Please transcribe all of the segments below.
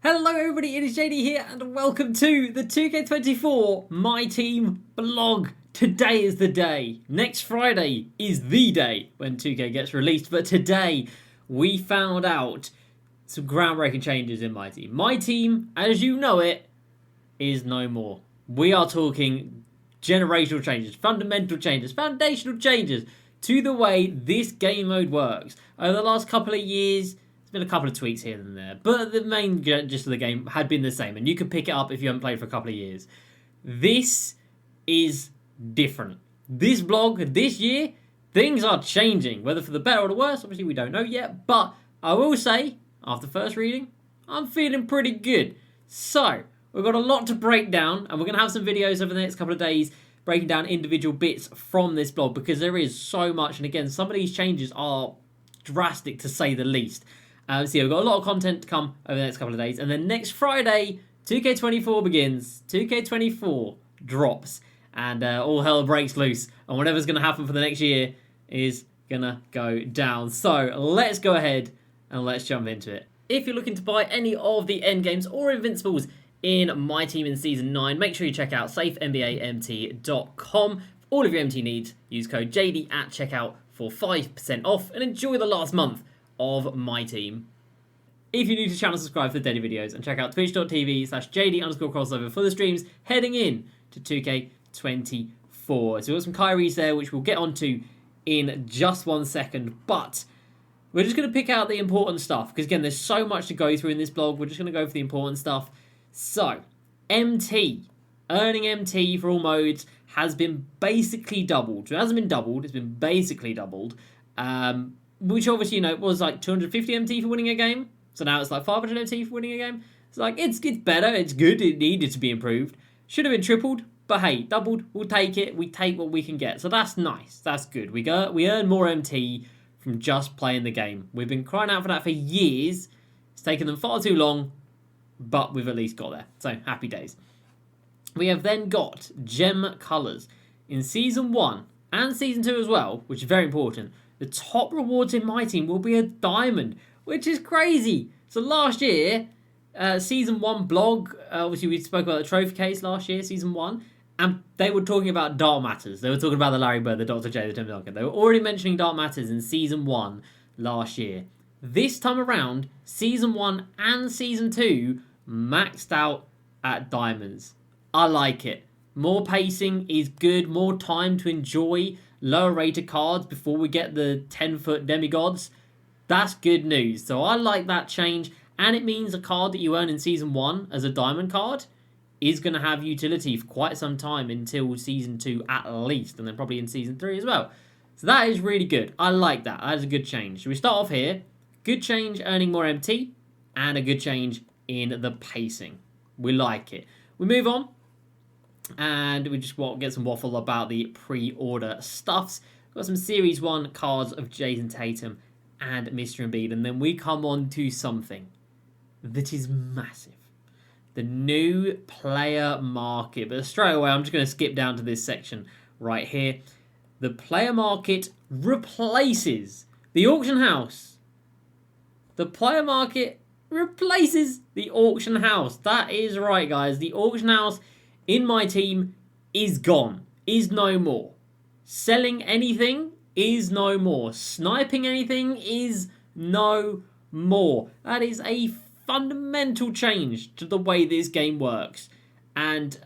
Hello everybody, it is JD here and welcome to the 2K24 Myteam blog. Today is the day. Next Friday is the day when 2K gets released, but today we found out some groundbreaking changes in Myteam. Myteam, as you know it, is no more. We are talking generational changes, fundamental changes, foundational changes to the way this game mode works. Over the last couple of years, there's been a couple of tweaks here and there, but the main gist of the game had been the same, and you can pick it up if you haven't played for a couple of years. This is different. This blog, this year, things are changing, whether for the better or the worse, obviously we don't know yet, but I will say, after first reading, I'm feeling pretty good. So, we've got a lot to break down, and we're going to have some videos over the next couple of days breaking down individual bits from this blog, because there is so much, and again, some of these changes are drastic to say the least. So yeah, we've got a lot of content to come over the next couple of days. And then next Friday, 2K24 begins. 2K24 drops. And all hell breaks loose. And whatever's going to happen for the next year is going to go down. So let's go ahead and let's jump into it. If you're looking to buy any of the endgames or invincibles in Myteam in Season 9, make sure you check out safenbamt.com. All of your MT needs, use code JD at checkout for 5% off and enjoy the last month of Myteam. If you're new to the channel, subscribe for the daily videos and check out twitch.tv/JD_crossover for the streams heading in to 2K24. So we've got some Kyries there, which we'll get onto in just 1 second, but we're just going to pick out the important stuff, because again, there's so much to go through in this blog. We're just going to go for the important stuff. So, MT. Earning MT for all modes has been basically doubled. It hasn't been doubled, it's been basically doubled. Which obviously, you know, was like 250 MT for winning a game. So now it's like 500 MT for winning a game. It's like, it's better, it's good, it needed to be improved. Should have been tripled, but hey, doubled, we'll take it. We take what we can get. So that's nice, that's good. We earn more MT from just playing the game. We've been crying out for that for years. It's taken them far too long, but we've at least got there. So, happy days. We have then got gem colours. In Season 1 and Season 2 as well, which is very important, the top rewards in Myteam will be a diamond, which is crazy. So last year, Season 1 blog, obviously we spoke about the trophy case last year, Season 1, and they were talking about Dark Matters. They were talking about the Larry Bird, the Dr. J, the Tim Duncan. They were already mentioning Dark Matters in Season 1 last year. This time around, Season 1 and Season 2 maxed out at diamonds. I like it. More pacing is good, more time to enjoy lower rated cards before we get the 10-foot demigods. That's good news. So I like that change, and it means a card that you earn in Season 1 as a diamond card is going to have utility for quite some time until Season 2 at least, and then probably in Season 3 as well. So that is really good. I like that. That is a good change. So we start off here. Good change, earning more MT, and a good change in the pacing. We like it. We move on. And we just get some waffle about the pre-order stuffs. Got some Series 1 cards of Jason Tatum and Mr. Embiid. And then we come on to something that is massive. The new player market. But straight away, I'm just going to skip down to this section right here. The player market replaces the auction house. The player market replaces the auction house. That is right, guys. The auction house in Myteam is gone, is no more. Selling anything is no more. Sniping anything is no more. That is a fundamental change to the way this game works. And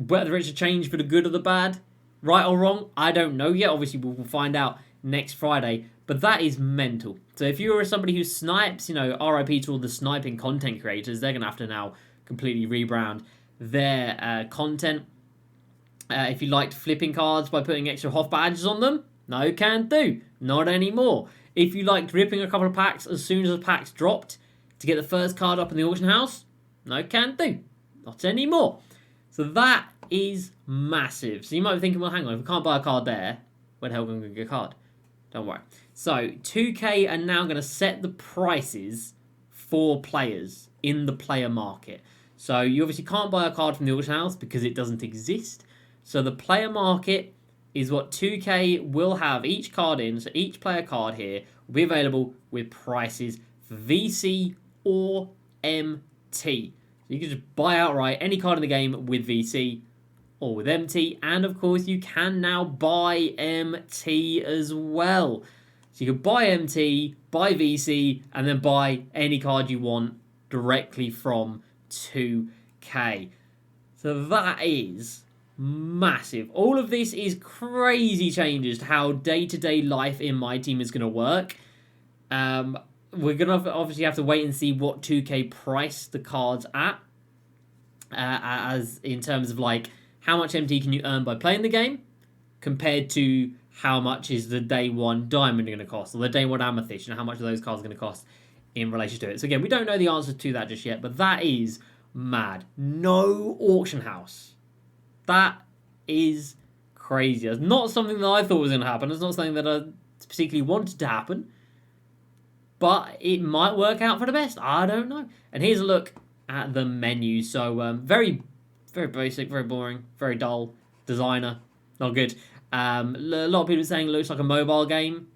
whether it's a change for the good or the bad, right or wrong, I don't know yet. Obviously, we'll find out next Friday. But that is mental. So if you're somebody who snipes, you know, RIP to all the sniping content creators, they're going to have to now completely rebrand their content. If you liked flipping cards by putting extra Hoff badges on them, no can do. Not anymore. If you liked ripping a couple of packs as soon as the packs dropped to get the first card up in the auction house, no can do. Not anymore. So that is massive. So you might be thinking, well, hang on, if we can't buy a card there, where the hell are we going to get a card? Don't worry. So 2K are now going to set the prices for players in the player market. So you obviously can't buy a card from the auction house because it doesn't exist. So the player market is what 2K will have each card in. So each player card here will be available with prices for VC or MT. So you can just buy outright any card in the game with VC or with MT, and of course you can now buy MT as well. So you can buy MT, buy VC, and then buy any card you want directly from 2K. So that is massive. All of this is crazy changes to how day-to-day life in my team is going to work. We're going to obviously have to wait and see what 2K price the cards at. As in terms of like how much MT can you earn by playing the game compared to how much is the day one diamond going to cost, or the day one amethyst, and how much are those cards going to cost in relation to it. So again, we don't know the answer to that just yet, but that is mad. No auction house. That is crazy. That's not something that I thought was going to happen. It's not something that I particularly wanted to happen, but it might work out for the best. I don't know. And here's a look at the menu. So very, very basic, very boring, very dull. Designer, not good. A lot of people are saying it looks like a mobile game.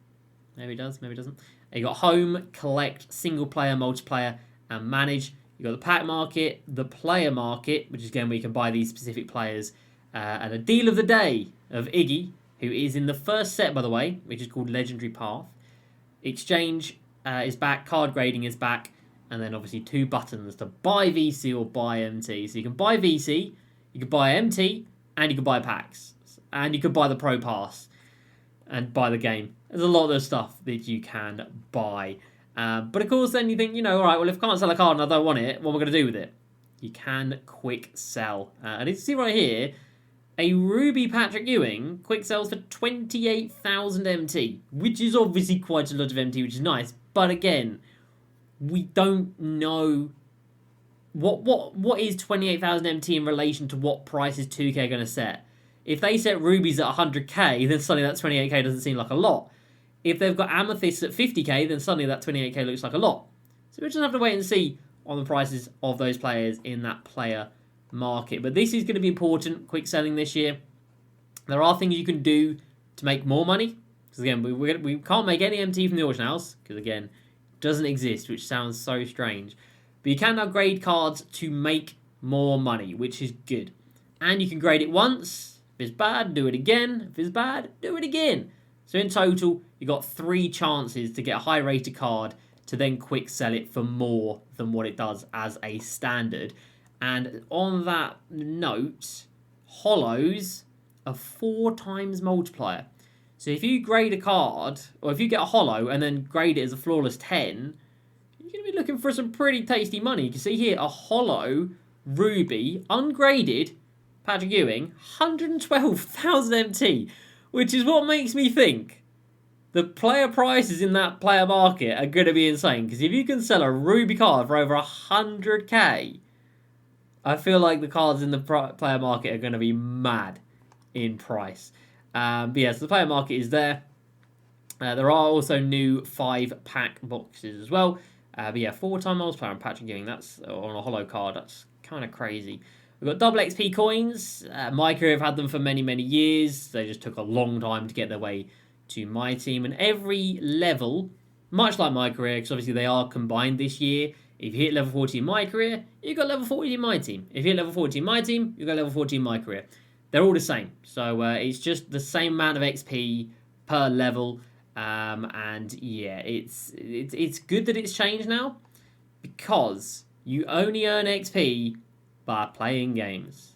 Maybe it does, maybe it doesn't. You got home, collect, single player, multiplayer, and manage. You got the pack market, the player market, which is again where you can buy these specific players, and a deal of the day of Iggy, who is in the first set, by the way, which is called Legendary Path. Exchange is back, card grading is back, and then obviously 2 buttons to buy VC or buy MT. So you can buy VC, you can buy MT, and you can buy packs. And you can buy the Pro Pass and buy the game. There's a lot of stuff that you can buy. But of course, then you think, all right, well, if I can't sell a card and I don't want it, what am I going to do with it? You can quick sell. And you see right here, a Ruby Patrick Ewing quick sells for 28,000 MT, which is obviously quite a lot of MT, which is nice. But again, we don't know what is 28,000 MT in relation to what price is 2K going to set. If they set rubies at 100k, then suddenly that 28k doesn't seem like a lot. If they've got amethysts at 50k, then suddenly that 28k looks like a lot. So we just have to wait and see on the prices of those players in that player market. But this is going to be important, quick selling this year. There are things you can do to make more money. Because again, we can't make any MT from the auction house, because again, it doesn't exist, which sounds so strange. But you can now grade cards to make more money, which is good. And you can grade it once. If it's bad, do it again. If it's bad, do it again. So in total, you got 3 chances to get a high rated card to then quick sell it for more than what it does as a standard. And on that note, holos are 4 times multiplier. So if you grade a card, or if you get a holo and then grade it as a flawless 10, you're going to be looking for some pretty tasty money. You can see here a holo ruby ungraded Patrick Ewing, 112,000 MT, which is what makes me think the player prices in that player market are going to be insane. Because if you can sell a ruby card for over 100k, I feel like the cards in the player market are going to be mad in price. But yeah, so the player market is there. There are also new 5-pack boxes as well. But yeah, 4-time multiplier on Patrick Ewing. That's on a holo card. That's kind of crazy. We've got double XP coins. My career have had them for many, many years. They just took a long time to get their way to my team. And every level, much like my career, because obviously they are combined this year. If you hit level 40 in my career, you got level 40 in my team. If you hit level 40 in my team, you got level 40 in my career. They're all the same. So it's just the same amount of XP per level. And yeah, it's good that it's changed now, because you only earn XP by playing games.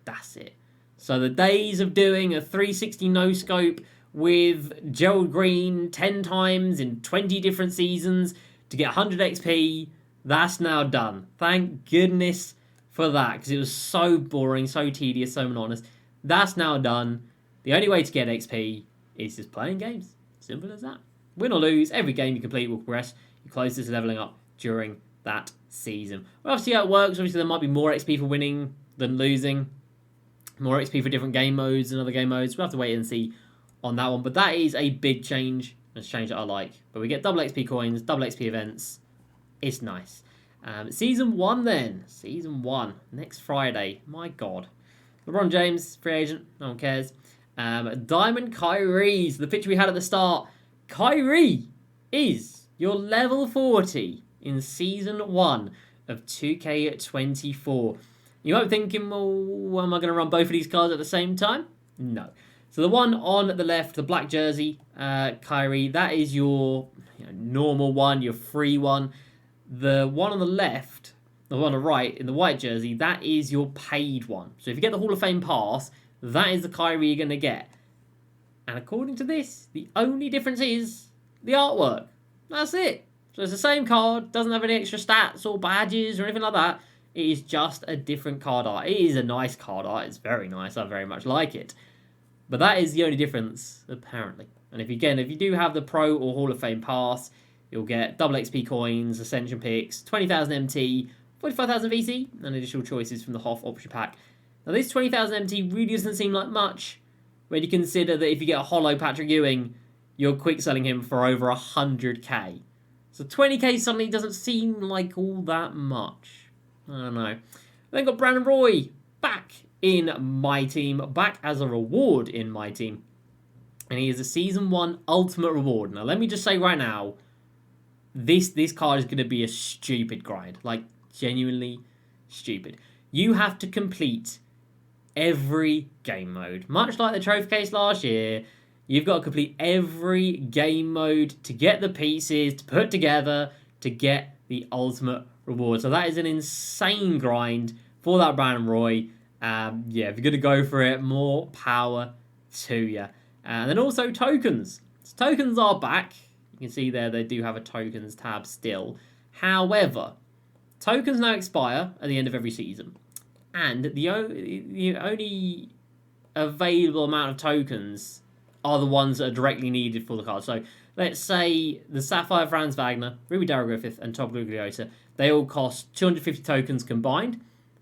That's it. So the days of doing a 360 no-scope with Gerald Green 10 times in 20 different seasons to get 100 XP, that's now done. Thank goodness for that, because it was so boring, so tedious, so monotonous. That's now done. The only way to get XP is just playing games. Simple as that. Win or lose, every game you complete will progress. You close this leveling up during that season. We'll have to see how it works. Obviously, there might be more XP for winning than losing. More XP for different game modes and other game modes. We'll have to wait and see on that one. But that is a big change. It's a change that I like. But we get double XP coins, double XP events. It's nice. Season 1 then. Season 1. Next Friday. My God. LeBron James, free agent. No one cares. Diamond Kyrie. So the picture we had at the start. Kyrie is your level 40 in Season 1 of 2K24. You might be thinking, well, am I going to run both of these cards at the same time? No. So the one on the left, the black jersey, Kyrie, that is your normal one, your free one. The one on the left, the one on the right, in the white jersey, that is your paid one. So if you get the Hall of Fame pass, that is the Kyrie you're going to get. And according to this, the only difference is the artwork. That's it. So it's the same card, doesn't have any extra stats or badges or anything like that. It is just a different card art. It is a nice card art. It's very nice. I very much like it. But that is the only difference, apparently. And if you do have the Pro or Hall of Fame pass, you'll get double XP coins, Ascension picks, 20,000 MT, 45,000 VC, and additional choices from the Hoff option pack. Now this 20,000 MT really doesn't seem like much when you consider that if you get a hollow Patrick Ewing, you're quick selling him for over 100k. So 20k suddenly doesn't seem like all that much. I don't know. Then got Brandon Roy back in my team, back as a reward in my team. And he is a Season 1 Ultimate Reward. Now, let me just say right now, this card is going to be a stupid grind. Like, genuinely stupid. You have to complete every game mode. Much like the trophy case last year, you've got to complete every game mode to get the pieces, to put together, to get the ultimate reward. So that is an insane grind for that Brandon Roy. Yeah, if you're going to go for it, more power to you. And then also tokens. So tokens are back. You can see there they do have a tokens tab still. However, tokens now expire at the end of every season. And the only available amount of tokens are the ones that are directly needed for the card. So let's say the Sapphire Franz Wagner, Ruby Daryl Griffith, and Top Gugliotta, they all cost 250 tokens combined.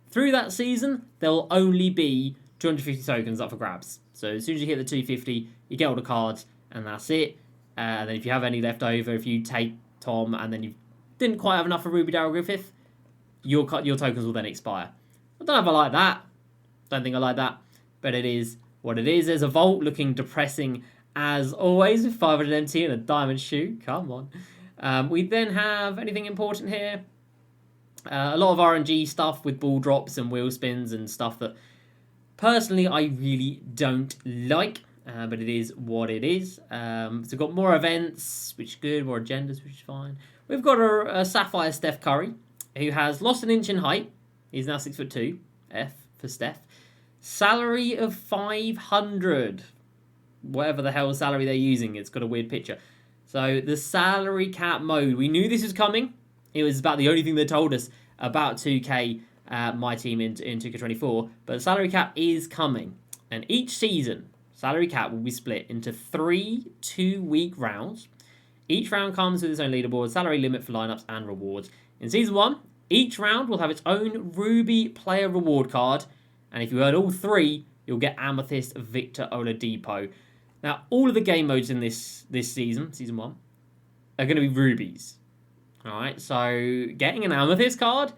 Through that season, there will only be 250 tokens up for grabs. So as soon as you hit the 250, you get all the cards, and that's it. And then if you have any left over, if you take Tom, and then you didn't quite have enough for Ruby Daryl Griffith, your tokens will then expire. I don't know if I like that. Don't think I like that. But it is what it is. There's a Vault looking depressing as always with 500 MT and a diamond shoe. Come on. We then have anything important here? A lot of RNG stuff with ball drops and wheel spins and stuff that personally I really don't like. But it is what it is. So we've got more events, which is good. More agendas, which is fine. We've got a Sapphire Steph Curry, who has lost an inch in height. He's now 6'2". F for Steph. Salary of 500. Whatever the hell salary they're using. It's got a weird picture. So the salary cap mode. We knew this was coming. It was about the only thing they told us about 2K, my team in 2K24. But the salary cap is coming. And each season, salary cap will be split into 3 2-week rounds. Each round comes with its own leaderboard, salary limit for lineups, and rewards. In Season 1, each round will have its own Ruby player reward card. And if you earn all 3, you'll get Amethyst Victor Oladipo. Now, all of the game modes in this season, Season 1, are going to be Rubies. Alright, so getting an Amethyst card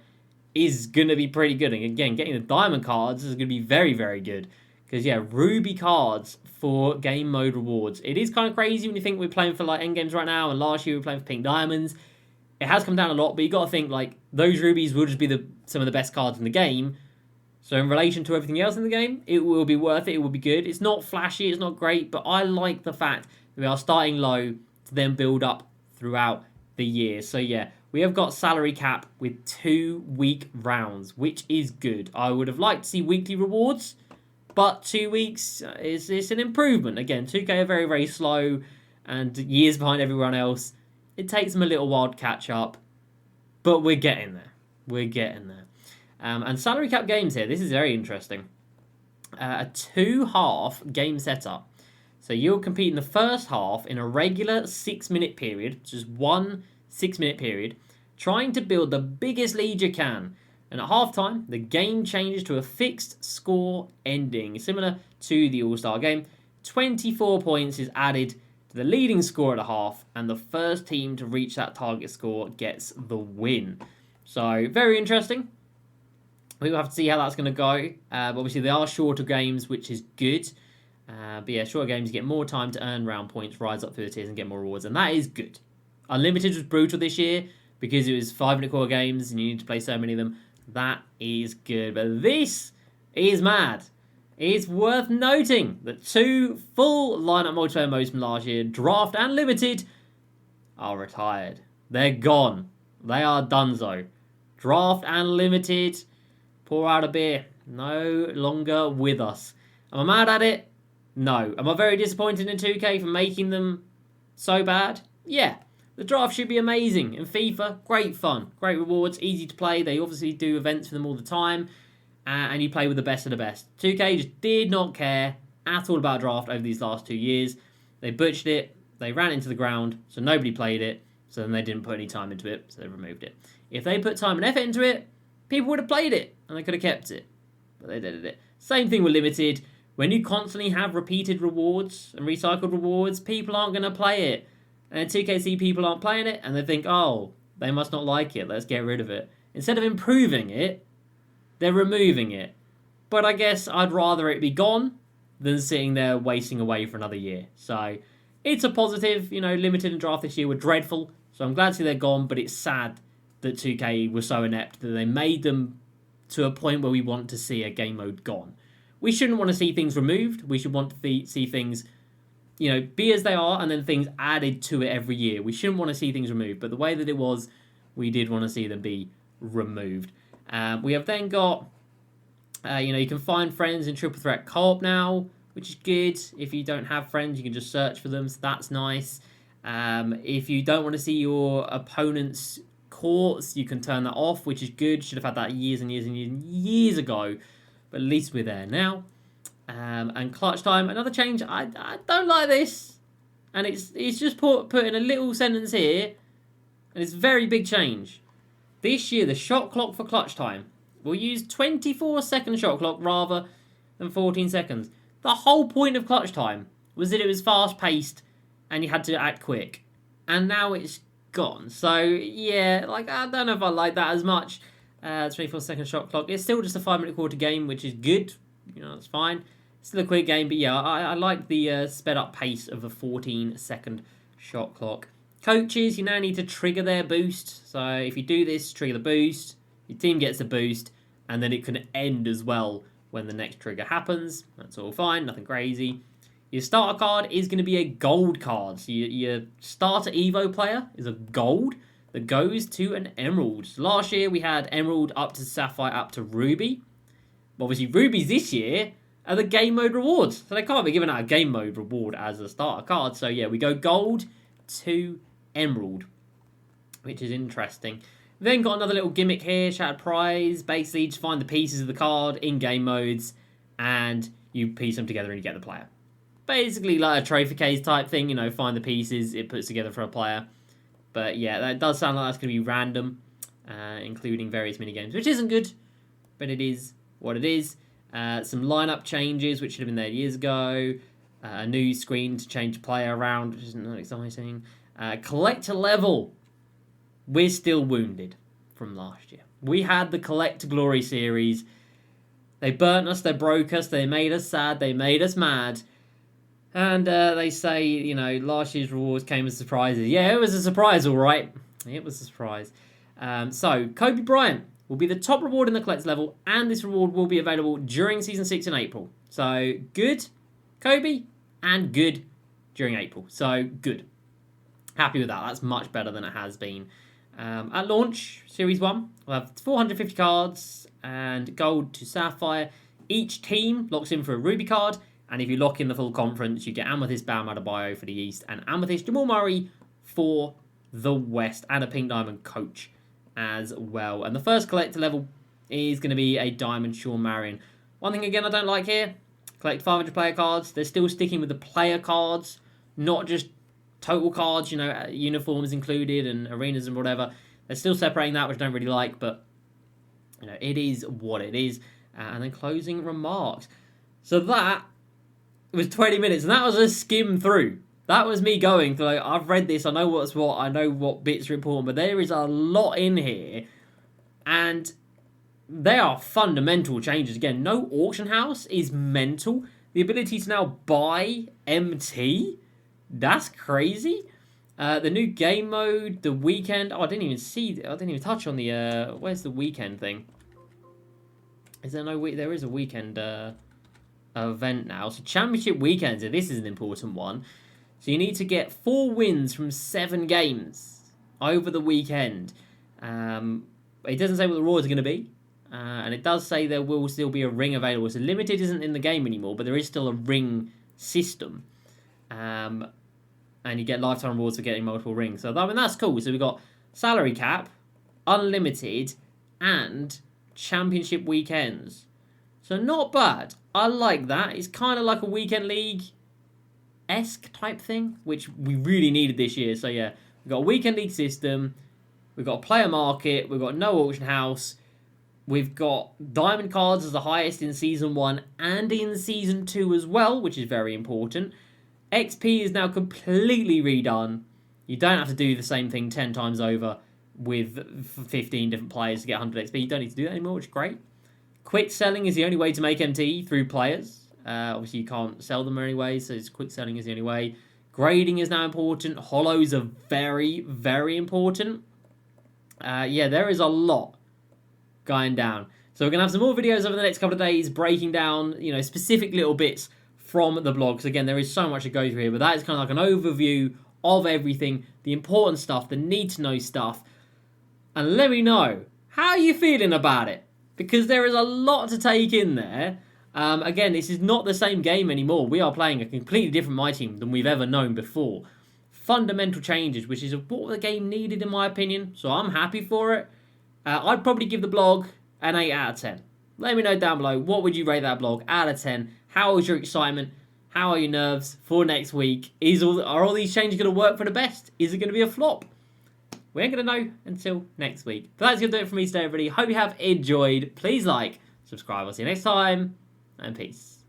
is going to be pretty good. And again, getting the Diamond cards is going to be very, very good. Because, yeah, Ruby cards for game mode rewards. It is kind of crazy when you think we're playing for, like, endgames right now. And last year we were playing for Pink Diamonds. It has come down a lot, but you got to think, like, those Rubies will just be some of the best cards in the game. So in relation to everything else in the game, it will be worth it. It will be good. It's not flashy. It's not great. But I like the fact that we are starting low to then build up throughout the year. So, yeah, we have got salary cap with 2-week rounds, which is good. I would have liked to see weekly rewards, but 2 weeks is an improvement. Again, 2K are very, very slow and years behind everyone else. It takes them a little while to catch up, but we're getting there. We're getting there. And salary cap games here, this is very interesting. A 2-half game setup. So you'll compete in the first half in a regular 6-minute period, just one 6-minute period, trying to build the biggest lead you can. And at halftime, the game changes to a fixed score ending, similar to the All-Star game. 24 points is added to the leading score at a half, and the first team to reach that target score gets the win. So, very interesting. We'll have to see how that's going to go. Obviously, they are shorter games, which is good. But yeah, shorter games, you get more time to earn round points, rise up through the tiers, and get more rewards, and that is good. Unlimited was brutal this year, because it was 5-minute core games and you need to play so many of them. That is good. But this is mad. It's worth noting that 2 full lineup multiplayer modes from last year, Draft and Limited, are retired. They're gone. They are donezo. Draft and Limited, pour out a beer, no longer with us. Am I mad at it? No. Am I very disappointed in 2K for making them so bad? Yeah. The draft should be amazing. In FIFA, great fun, great rewards, easy to play. They obviously do events for them all the time, and you play with the best of the best. 2K just did not care at all about draft over these last 2 years. They butchered it, they ran into the ground, so nobody played it, so then they didn't put any time into it, so they removed it. If they put time and effort into it, people would have played it, and they could have kept it, but they did it. Same thing with Limited. When you constantly have repeated rewards and recycled rewards, people aren't going to play it. And 2K see people aren't playing it, and they think, oh, they must not like it, let's get rid of it. Instead of improving it, they're removing it. But I guess I'd rather it be gone than sitting there wasting away for another year. So it's a positive. Limited and draft this year were dreadful, so I'm glad to see they're gone, but it's sad that 2K was so inept that they made them to a point where we want to see a game mode gone. We shouldn't want to see things removed. We should want to see things be as they are, and then things added to it every year. We shouldn't want to see things removed, but the way that it was, we did want to see them be removed. We have then got, you can find friends in triple threat co-op now, which is good. If you don't have friends, you can just search for them, so that's nice. If you don't want to see your opponent's courts, you can turn that off, which is good. Should have had that years and years and years ago, but at least we're there now. And clutch time, another change. I don't like this, and it's just put in a little sentence here, and it's a very big change. This year, the shot clock for clutch time will use 24-second shot clock rather than 14 seconds. The whole point of clutch time was that it was fast-paced and you had to act quick, and now it's gone. So yeah, I don't know if I like that as much. 24-second shot clock. It's still just a 5-minute quarter game, which is good. It's fine. Still a quick game, but yeah, I like the sped up pace of a 14-second shot clock. Coaches, you now need to trigger their boost. So if you do this, trigger the boost, your team gets the boost, and then it can end as well when the next trigger happens. That's all fine, nothing crazy. Your starter card is going to be a gold card. So your starter Evo player is a gold that goes to an emerald. So last year we had emerald up to sapphire up to ruby. Obviously, rubies this year are the game mode rewards. So they can't be giving out a game mode reward as a starter card. So yeah, we go gold to emerald, which is interesting. Then got another little gimmick here, shattered prize. Basically, just find the pieces of the card in game modes, and you piece them together and you get the player. Basically like a trophy case type thing, find the pieces, it puts together for a player. But yeah, that does sound like that's going to be random, including various minigames, which isn't good, but it is what it is. Some lineup changes, which should have been there years ago. A new screen to change player around, which isn't that exciting. Collector level. We're still wounded from last year. We had the Collector Glory series. They burnt us, they broke us, they made us sad, they made us mad. And they say, last year's rewards came as surprises. Yeah, it was a surprise, all right. It was a surprise. So, Kobe Bryant will be the top reward in the Collector level, and this reward will be available during Season 6 in April. So, good, Kobe, and good during April. So, good. Happy with that. That's much better than it has been. At launch, Series 1, we'll have 450 cards and gold to sapphire. Each team locks in for a ruby card, and if you lock in the full conference, you get Amethyst Bam Adebayo for the East and Amethyst Jamal Murray for the West, and a Pink Diamond coach as well. And the first collector level is going to be a Diamond Sean Marion. One thing, again, I don't like here, collect 500 player cards. They're still sticking with the player cards, not just total cards, uniforms included and arenas and whatever. They're still separating that, which I don't really like, but it is what it is. And then closing remarks. So that was 20 minutes, and that was a skim through. That was me going through, I've read this, I know what's what, I know what bits are important, but there is a lot in here, and they are fundamental changes. Again, no auction house is mental. The ability to now buy MT, that's crazy. The new game mode, the weekend. Oh, I didn't even touch on the. Where's the weekend thing? Is there no week? There is a weekend event now. So championship weekends. This is an important one. So you need to get 4 wins from 7 games over the weekend. It doesn't say what the rewards are going to be. And it does say there will still be a ring available. So limited isn't in the game anymore, but there is still a ring system. And you get lifetime rewards for getting multiple rings. So I mean, that's cool. So we've got salary cap, unlimited, and championship weekends. So not bad. I like that. It's kind of like a weekend league-esque type thing, which we really needed this year. So yeah, we've got a weekend league system. We've got a player market. We've got no auction house. We've got diamond cards as the highest in Season 1 and in Season 2 as well, which is very important. XP is now completely redone. You don't have to do the same thing 10 times over with 15 different players to get 100 XP. You don't need to do that anymore, which is great. Quick selling is the only way to make MT through players. Obviously, you can't sell them anyway, so quick selling is the only way. Grading is now important. Holos are very, very important. Yeah, there is a lot going down. So we're going to have some more videos over the next couple of days breaking down, specific little bits from the blog. So again, there is so much to go through here, but that is kind of like an overview of everything, the important stuff, the need-to-know stuff. And let me know, how are you feeling about it? Because there is a lot to take in there. Again, this is not the same game anymore. We are playing a completely different Myteam than we've ever known before. Fundamental changes, which is what the game needed in my opinion. So I'm happy for it. I'd probably give the blog an 8 out of 10. Let me know down below, what would you rate that blog out of 10? How was your excitement? How are your nerves for next week? Are all these changes going to work for the best? Is it going to be a flop? We ain't going to know until next week. But that's going to do it for me today, everybody. Hope you have enjoyed. Please like, subscribe. I'll see you next time. And peace.